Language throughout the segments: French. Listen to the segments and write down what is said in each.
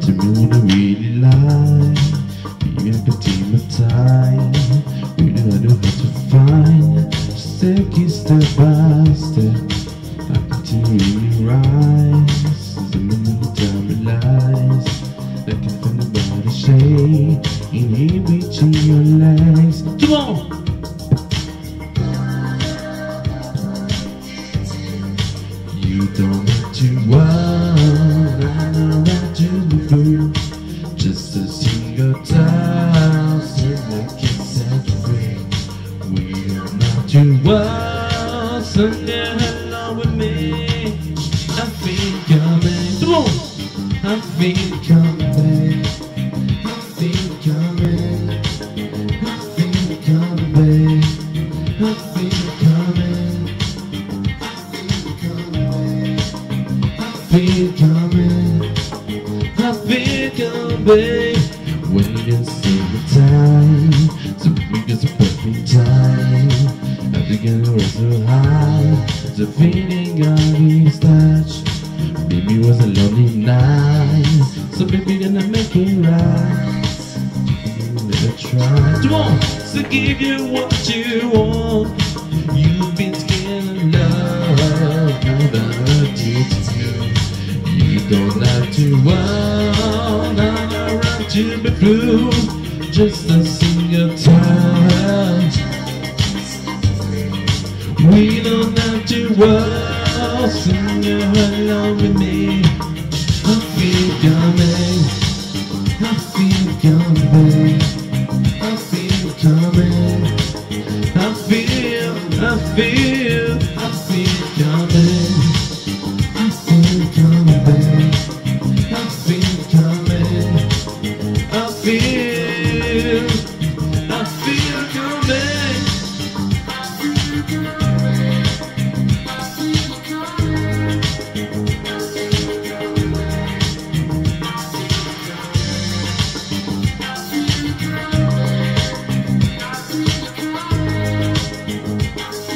to me what I really like. Being a petit time, we know how to find. Step by step, I continue to rise. As a minute time realize, I can find the body shade in here between your legs. Come on! You don't have to worry, I know how to move. Just a single time, so I can set free. We don't have to worry, so you're alone with me. I feel coming, come on! I feel coming, I feel coming, I feel coming, I feel coming. Feel coming, I feel coming. When you see the time, so we get the perfect time. I think I know it's so high. The feeling of his touch. Maybe it was a lonely night, so maybe gonna make it right. Let it try. Come on, so give you what you want. You've been scared of love, without you to you. You don't have to run around to be through. Just a single time. We don't have to run, sing along with me. I feel coming, I feel coming, I feel coming, I feel coming. I feel coming, I feel coming, I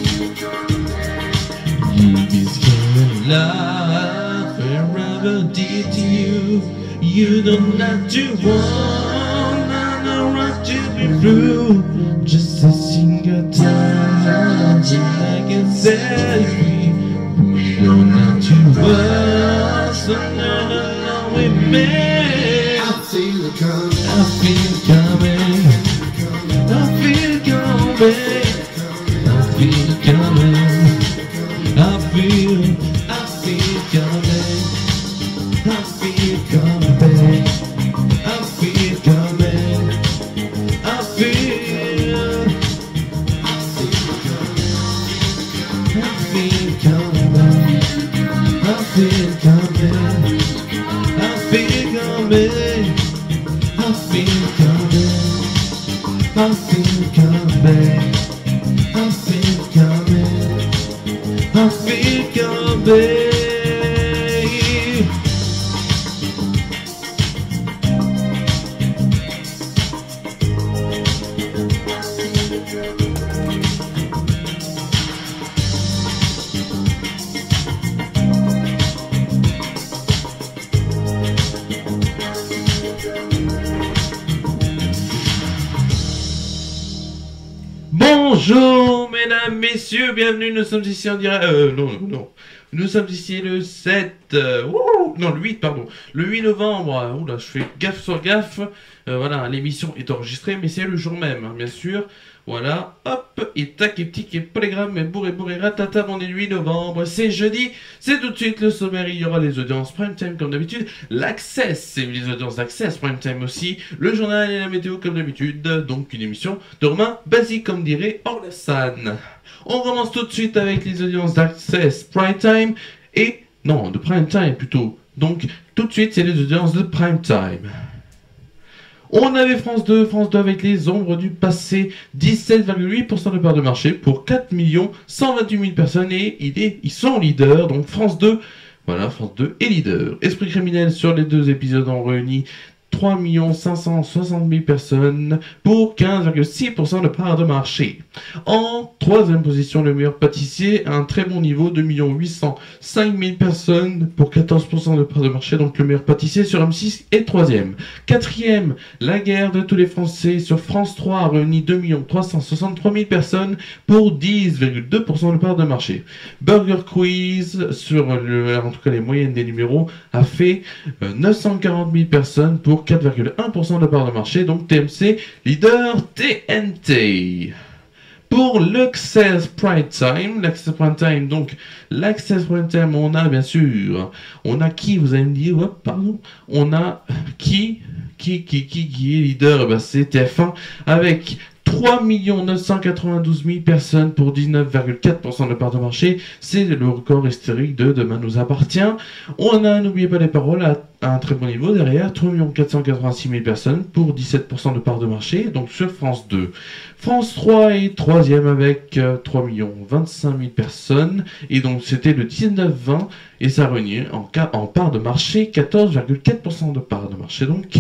feel coming. You'll be scared of love forever dear to you. You don't have to want around to be through. Just a single time, so I can set free. We don't have to want someone along with me. I feel it coming, I feel it coming, I feel it coming, I feel it coming. I feel coming, I feel coming, I feel coming, I feel coming, I feel coming, I feel coming, I feel coming, I feel coming, I feel coming. I feel coming. Bonjour mesdames, messieurs, bienvenue, nous sommes ici en direct, non, nous sommes ici le 7, non le 8 pardon, le 8 novembre, oula je fais gaffe sur gaffe, voilà, l'émission est enregistrée mais c'est le jour même, hein, bien sûr, voilà, hop, et tac, et petit, et polygramme, et bourré, ratata, on est le 8 novembre, c'est jeudi, c'est tout de suite le sommaire, il y aura les audiences prime time comme d'habitude, l'access, c'est les audiences d'access prime time aussi, le journal et la météo comme d'habitude, donc une émission de Romain basique comme dirait Orlassan. On commence tout de suite avec les audiences d'access prime time, et, non, de prime time plutôt, donc tout de suite c'est les audiences de prime time. On avait France 2 avec les ombres du passé, 17,8% de part de marché pour 4 128 000 personnes et ils sont leaders, donc France 2, voilà, France 2 est leader. Esprit criminel sur les deux épisodes ont réuni 3 560 000 personnes pour 15,6% de part de marché. En troisième position, le meilleur pâtissier à un très bon niveau, 2 805 000 personnes pour 14% de part de marché. Donc le meilleur pâtissier sur M6 est troisième. Quatrième, La guerre de tous les Français sur France 3 a réuni 2 363 000 personnes pour 10,2% de part de marché. Burger Quiz, sur en tout cas les moyennes des numéros, a fait 940 000 personnes pour 4,1% de part de marché. Donc TMC, leader TNT. Pour l'Access Prime Time, donc l'Access Prime Time, on a bien sûr, on a qui, vous allez me dire, hop, pardon, on a qui est leader, ben c'est TF1 avec 3 992 000 personnes pour 19,4% de part de marché. C'est le record historique de Demain nous appartient. On a, n'oubliez pas les paroles, à un très bon niveau derrière, 3 486 000 personnes pour 17% de part de marché, donc sur France 2. France 3 est troisième avec 3 25 000 personnes, et donc c'était le 19-20, et ça réunit en part de marché 14,4% de part de marché. Donc,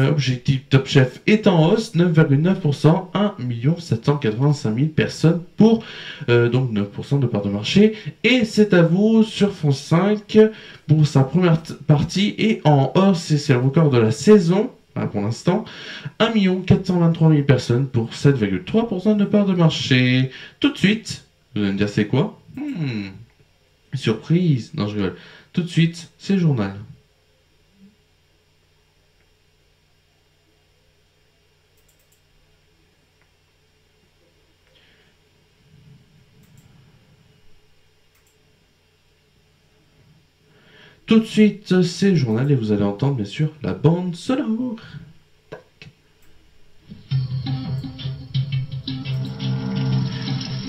Objectif Top Chef est en hausse, 9,9%, 1 785 000 personnes pour donc 9% de part de marché. Et c'est à vous sur France 5 pour sa première partie et en hausse, et c'est le record de la saison. Pour l'instant, 1 423 000 personnes pour 7,3% de part de marché. Tout de suite, vous allez me dire c'est quoi? Surprise. Non, je rigole. Tout de suite, c'est le journal. Tout de suite, c'est le journal et vous allez entendre bien sûr la bande sonore.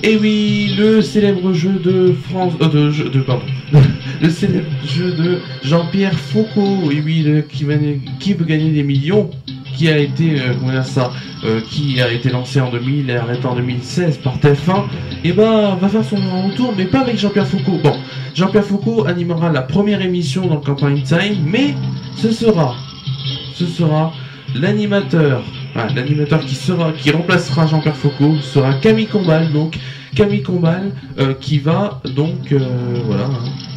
Et oui, le célèbre jeu de France... le célèbre jeu de Jean-Pierre Foucault, et oui, qui veut gagner des millions, qui a été, qui a été lancé en 2000 et arrêté en 2016 par TF1, et va faire son retour, mais pas avec Jean-Pierre Foucault. Bon, Jean-Pierre Foucault animera la première émission dans le Campagne Time, mais ce sera l'animateur. L'animateur qui remplacera Jean-Pierre Foucault sera Camille Combal, donc Camille Combal qui va donc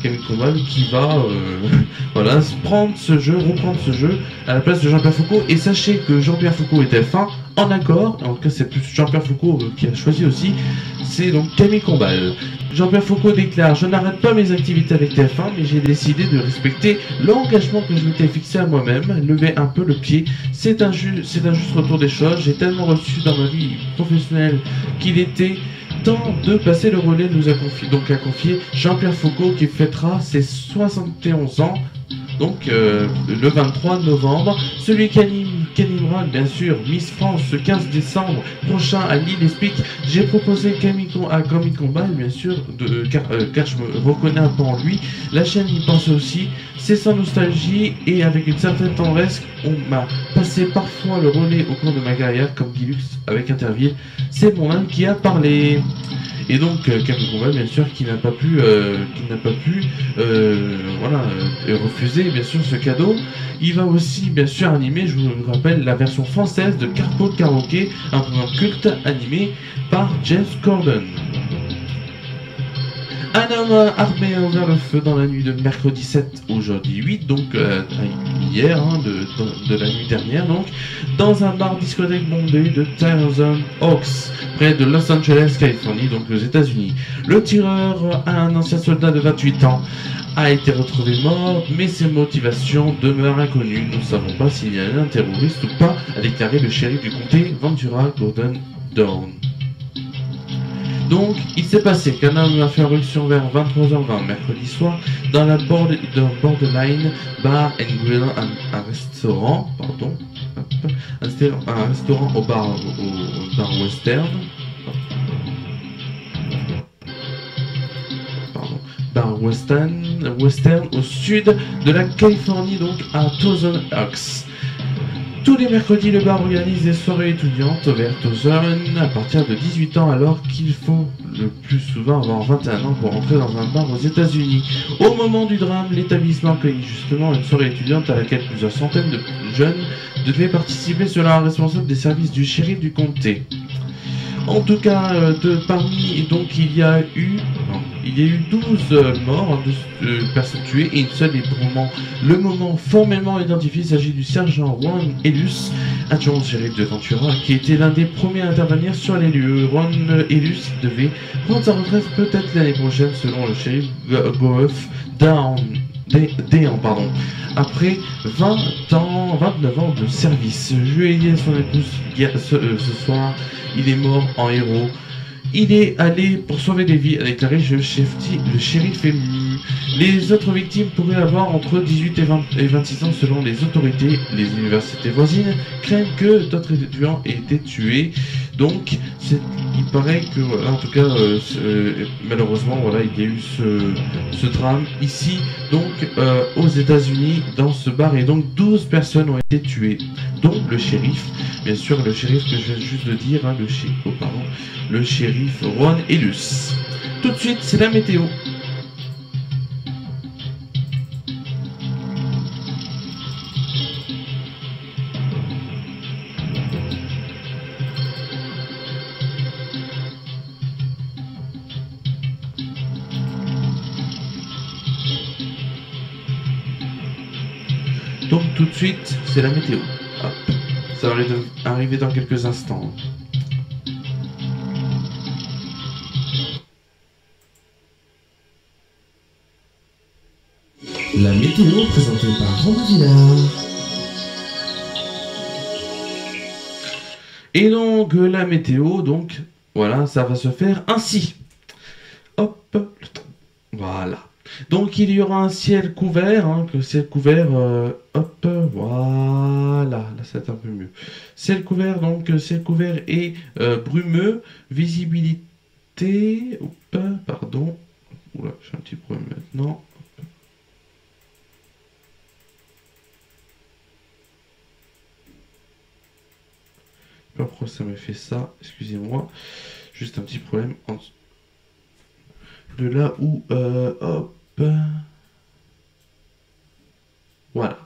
Camille Combal qui va reprendre ce jeu à la place de Jean-Pierre Foucault. Et sachez que Jean-Pierre Foucault est TF1 en accord, en tout cas c'est plus Jean-Pierre Foucault qui a choisi aussi, c'est donc Camille Combal. Jean-Pierre Foucault déclare: je n'arrête pas mes activités avec TF1, mais j'ai décidé de respecter l'engagement que je m'étais fixé à moi-même, lever un peu le pied. C'est un juste retour des choses. J'ai tellement reçu dans ma vie professionnelle qu'il était temps de passer le relais, nous a confié Jean-Pierre Foucault, qui fêtera ses 71 ans, donc le 23 novembre. Celui qui animera bien sûr Miss France ce 15 décembre prochain à Lille-Espic. J'ai proposé à Camille Combal, bien sûr, car je me reconnais un peu en lui. La chaîne y pense aussi. C'est sans nostalgie et avec une certaine tendresse. On m'a passé parfois le relais au cours de ma carrière, comme Guy Lux avec Interville. C'est mon âme qui a parlé. Et donc Camille Combal, bien sûr, qui n'a pas pu refuser bien sûr ce cadeau. Il va aussi bien sûr animer, je vous le rappelle, la version française de Carpool Karaoke, un programme culte animé par James Corden. Un homme armé a ouvert le feu dans la nuit de mercredi 7 au jeudi 8, donc hier, de la nuit dernière, donc, dans un bar discothèque bondé de Thousand Oaks, près de Los Angeles, Californie, donc aux États-Unis. Le tireur, un ancien soldat de 28 ans, a été retrouvé mort, mais ses motivations demeurent inconnues. Nous ne savons pas s'il y a un terroriste ou pas, a déclaré le shérif du comté, Ventura Gordon Dorn. Donc, il s'est passé qu'un homme a fait irruption vers 23h20 mercredi soir dans la Borderline Bar and Grill, un restaurant au bar western. Bar western au sud de la Californie, donc à Thousand Oaks. Tous les mercredis, le bar organise des soirées étudiantes ouvertes aux jeunes à partir de 18 ans, alors qu'il faut le plus souvent avoir 21 ans pour entrer dans un bar aux États-Unis. Au moment du drame, l'établissement accueillit justement une soirée étudiante à laquelle plusieurs centaines de jeunes devaient participer selon un responsable des services du shérif du comté. En tout cas, parmi, donc, il y a eu 12 morts, 12 personnes tuées, et une seule est pour le moment formellement identifiée. Il s'agit du sergent Ron Elus, adjoint au shérif de Ventura, qui était l'un des premiers à intervenir sur les lieux. Ron Elus devait prendre sa retraite peut-être l'année prochaine, selon le shérif Goff Dean, après 29 ans de service. Je lui ai dit à son épouse ce soir, il est mort en héros. Il est allé pour sauver des vies, a déclaré le shérif ému. Les autres victimes pourraient avoir entre 18 et 26 ans selon les autorités. Les universités voisines craignent que d'autres étudiants aient été tués. Donc, il paraît que, voilà, en tout cas, malheureusement, voilà, il y a eu ce drame ici, donc aux États-Unis, dans ce bar, et donc 12 personnes ont été tuées, dont le shérif, bien sûr, le shérif que je viens juste de dire, hein, le shérif Ron Elus. Tout de suite, c'est la météo. Donc tout de suite, c'est la météo. Hop. Ça va arriver dans quelques instants. La météo présentée par Romain Villard. Et donc la météo, donc voilà, ça va se faire ainsi. Hop, voilà. Donc il y aura un ciel couvert, hop, voilà, là c'est un peu mieux. Ciel couvert, donc ciel couvert et brumeux, visibilité, hop, pardon, oula, j'ai un petit problème maintenant. Je sais pas pourquoi ça me fait ça, excusez-moi, juste un petit problème de là où, hop, voilà.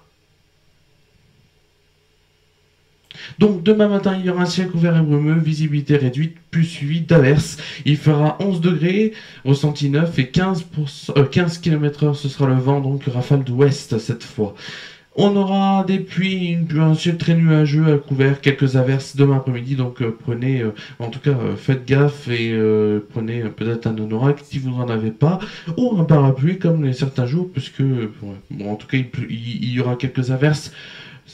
Donc demain matin, il y aura un ciel couvert et brumeux, visibilité réduite, plus suivi d'averses. Il fera 11 degrés, ressenti 9 et 15 km/h, ce sera le vent, donc rafale d'ouest cette fois. On aura des pluies, un ciel très nuageux à couvert, quelques averses demain après-midi, donc prenez, en tout cas faites gaffe et prenez peut-être un anorak si vous n'en avez pas, ou un parapluie comme les certains jours, puisque bon, en tout cas il y aura quelques averses.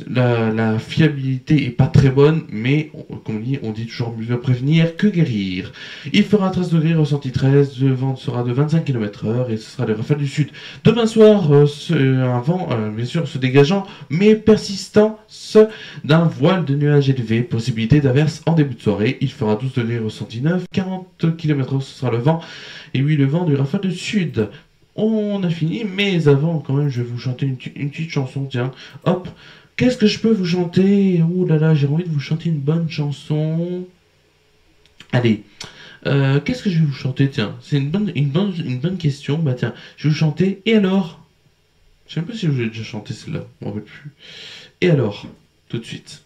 La fiabilité est pas très bonne, mais comme on dit toujours mieux prévenir que guérir. Il fera 13 degrés, ressenti 13, le vent sera de 25 km/h et ce sera les rafales du sud. Demain soir, un vent bien sûr se dégageant, mais persistant d'un voile de nuages élevé, possibilité d'averse en début de soirée. Il fera 12 degrés, ressenti 9, 40 km/h, ce sera le vent, et oui, le vent du rafale du sud. On a fini, mais avant quand même, je vais vous chanter une petite chanson, tiens, hop. Qu'est-ce que je peux vous chanter? Ouh là là, j'ai envie de vous chanter une bonne chanson. Allez, qu'est-ce que je vais vous chanter? Tiens, c'est une bonne question. Bah tiens, je vais vous chanter. Et alors? Je sais même pas si je vous ai déjà chanté celle-là. Je m'en rappelle plus. Et alors? Tout de suite.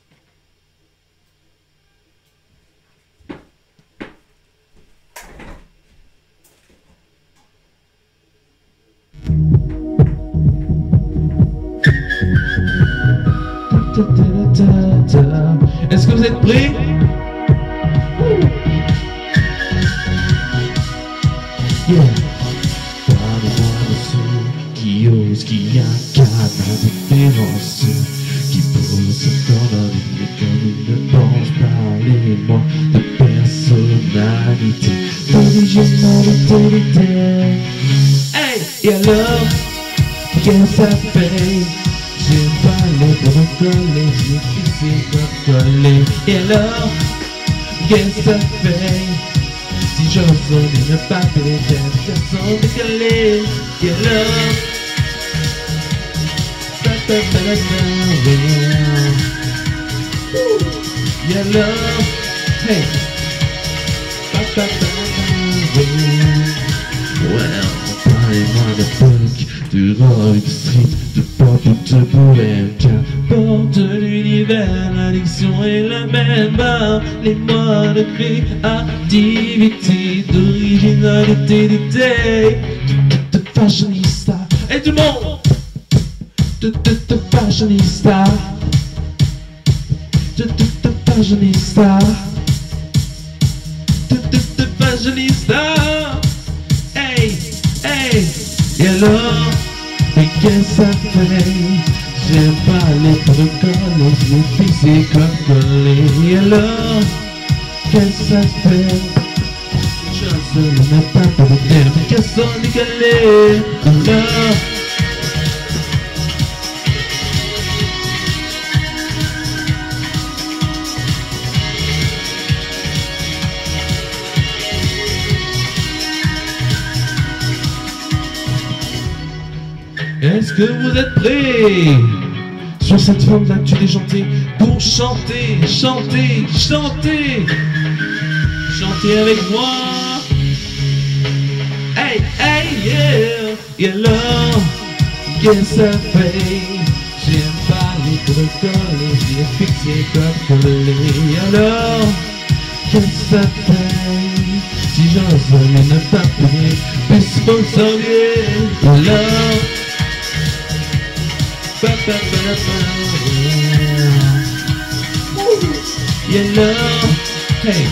Est-ce que vous êtes prêts? Yeah. Qui ose, qui incarne la différence, qui pose dans la vie, mais comme il ne pense pas, parlez-moi de personnalité, d'originalité. Hey, et alors, qu'est-ce que ça fait? J'aime pas les brocolis, j'ai fixé brocolis. Et alors, qu'est-ce que ça fait? Si j'ose ne pas péter, personne décalé. Et alors, Yellow, hey. Well, parlez-moi de punk, de rock street, de pop ou de bohème. Qu'importe l'univers, l'addiction est la même. Parlez-moi de créativité, d'originalité, d'idée, de fashionista. Et tout le monde, de fashionista, de fashionista, de fashionista. Hey, hey, et alors, mais qu'est-ce que ça fait? J'aime pas les protocoles, les fixés comme collés. Et alors, qu'est-ce que ça fait? Je ne mets pas pour le terme, mais qu'est-ce qu'on est calé? Alors, est-ce que vous êtes prêts sur cette forme d'actu déjantée pour chanter, chanter, chanter, chanter avec moi? Hey, hey, yeah, yeah, alors, qu'est-ce que ça fait? J'aime pas les protocoles, les fixés comme collés. Alors, qu'est-ce que ça fait? Si j'ose ne pas payer, plus faut s'ennuyer. Alors, yellow, hey,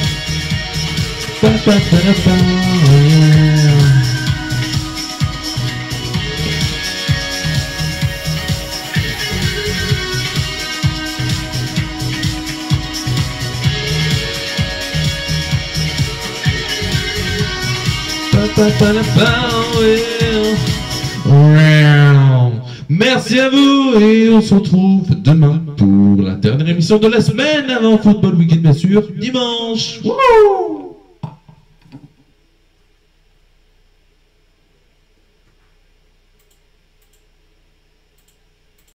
merci à vous et on se retrouve demain pour la dernière émission de la semaine avant Football Weekend bien sûr, dimanche. Wouhou!